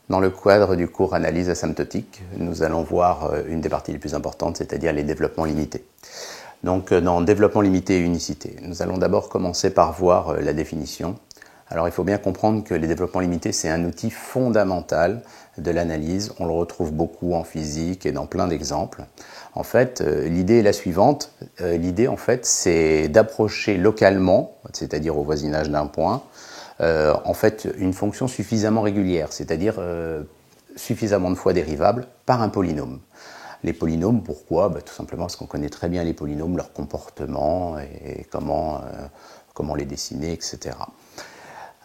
Dans le cadre du cours Analyse asymptotique, nous allons voir une des parties les plus importantes, c'est-à-dire les développements limités. Donc dans développement limité et unicité, nous allons d'abord commencer par voir la définition. Alors il faut bien comprendre que les développements limités, c'est un outil fondamental de l'analyse. On le retrouve beaucoup en physique et dans plein d'exemples. En fait, l'idée est la suivante. L'idée, en fait, c'est d'approcher localement, c'est-à-dire au voisinage d'un point, en fait, une fonction suffisamment régulière, c'est-à-dire suffisamment de fois dérivable par un polynôme. Les polynômes, pourquoi? Tout simplement parce qu'on connaît très bien les polynômes, leur comportement et comment les dessiner, etc.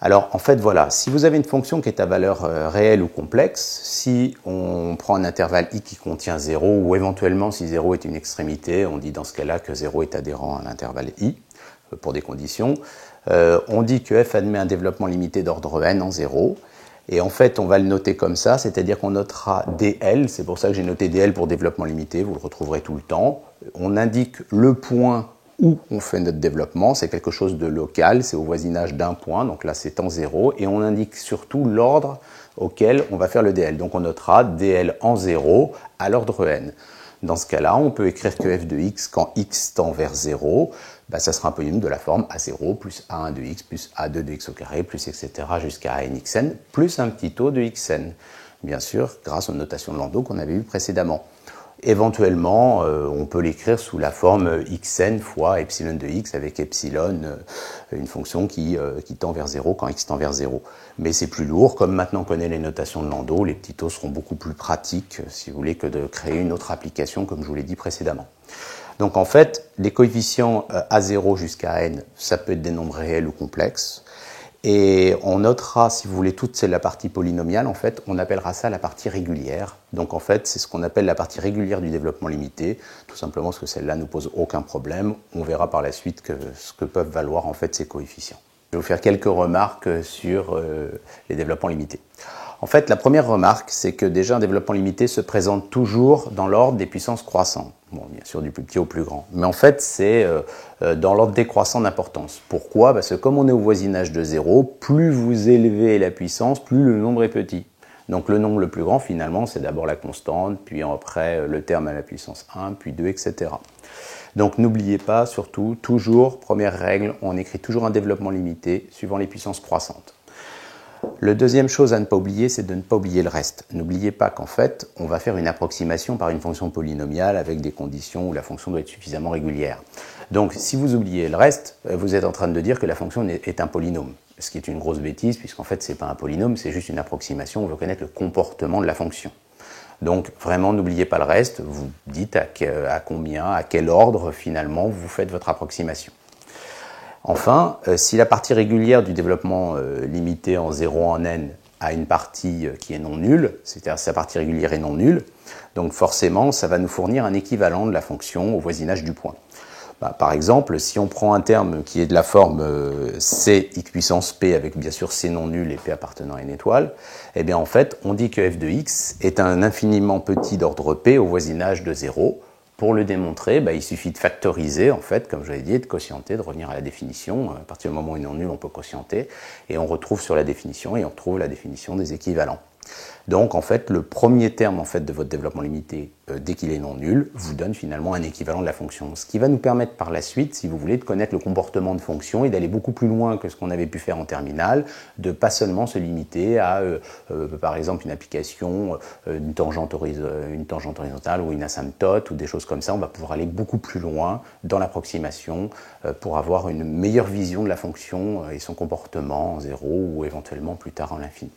Alors, en fait, voilà, si vous avez une fonction qui est à valeur réelle ou complexe, si on prend un intervalle i qui contient 0, ou éventuellement, si 0 est une extrémité, on dit dans ce cas-là que 0 est adhérent à l'intervalle i, pour des conditions, on dit que f admet un développement limité d'ordre n en 0, et en fait, on va le noter comme ça, c'est-à-dire qu'on notera dl, c'est pour ça que j'ai noté dl pour développement limité, vous le retrouverez tout le temps. On indique le point où on fait notre développement, c'est quelque chose de local, c'est au voisinage d'un point, donc là c'est en 0, et on indique surtout l'ordre auquel on va faire le dl. Donc on notera dl en 0 à l'ordre n. Dans ce cas-là, on peut écrire que f de x, quand x tend vers 0, ça sera un polynôme de la forme a0 plus a1 de x plus a2 de x au carré, plus etc. jusqu'à nxn, plus un petit taux de xn. Bien sûr, grâce aux notations de Landau qu'on avait vues précédemment. Éventuellement, on peut l'écrire sous la forme xn fois epsilon de x avec epsilon, une fonction qui tend vers 0 quand x tend vers 0. Mais c'est plus lourd, comme maintenant on connaît les notations de Landau, les petits taux seront beaucoup plus pratiques, si vous voulez, que de créer une autre application, comme je vous l'ai dit précédemment. Donc en fait, les coefficients a0 jusqu'à n, ça peut être des nombres réels ou complexes. Et on notera, si vous voulez, toute la partie polynomiale, en fait, on appellera ça la partie régulière. Donc en fait, c'est ce qu'on appelle la partie régulière du développement limité, tout simplement parce que celle-là ne pose aucun problème. On verra par la suite ce que peuvent valoir en fait ces coefficients. Je vais vous faire quelques remarques sur les développements limités. En fait, la première remarque, c'est que déjà un développement limité se présente toujours dans l'ordre des puissances croissantes. Bon, bien sûr, du plus petit au plus grand. Mais en fait, c'est dans l'ordre décroissant d'importance. Pourquoi? Parce que comme on est au voisinage de 0, plus vous élevez la puissance, plus le nombre est petit. Donc le nombre le plus grand, finalement, c'est d'abord la constante, puis après le terme à la puissance 1, puis 2, etc. Donc n'oubliez pas, surtout, toujours, première règle, on écrit toujours un développement limité suivant les puissances croissantes. La deuxième chose à ne pas oublier, c'est de ne pas oublier le reste. N'oubliez pas qu'en fait, on va faire une approximation par une fonction polynomiale avec des conditions où la fonction doit être suffisamment régulière. Donc, si vous oubliez le reste, vous êtes en train de dire que la fonction est un polynôme. Ce qui est une grosse bêtise, puisqu'en fait, ce n'est pas un polynôme, c'est juste une approximation. On veut connaître le comportement de la fonction. Donc, vraiment, n'oubliez pas le reste. Vous dites à combien, à quel ordre, finalement, vous faites votre approximation. Enfin, si la partie régulière du développement limité en 0 en n a une partie qui est non nulle, c'est-à-dire sa partie régulière est non nulle, donc forcément, ça va nous fournir un équivalent de la fonction au voisinage du point. Par exemple, si on prend un terme qui est de la forme c x puissance p avec bien sûr c non nul et p appartenant à une étoile, eh bien en fait, on dit que f de x est un infiniment petit d'ordre p au voisinage de 0. Pour le démontrer, il suffit de factoriser, en fait, comme je l'ai dit, et de quotienter, de revenir à la définition. À partir du moment où il est non nul, on peut quotienter, et on retrouve sur la définition, et on retrouve la définition des équivalents. Donc, en fait, le premier terme en fait, de votre développement limité, dès qu'il est non nul, vous donne finalement un équivalent de la fonction. Ce qui va nous permettre par la suite, si vous voulez, de connaître le comportement de fonction et d'aller beaucoup plus loin que ce qu'on avait pu faire en terminale, de pas seulement se limiter à, par exemple, une application, une tangente horizontale ou une asymptote ou des choses comme ça. On va pouvoir aller beaucoup plus loin dans l'approximation pour avoir une meilleure vision de la fonction et son comportement en 0 ou éventuellement plus tard en l'infini.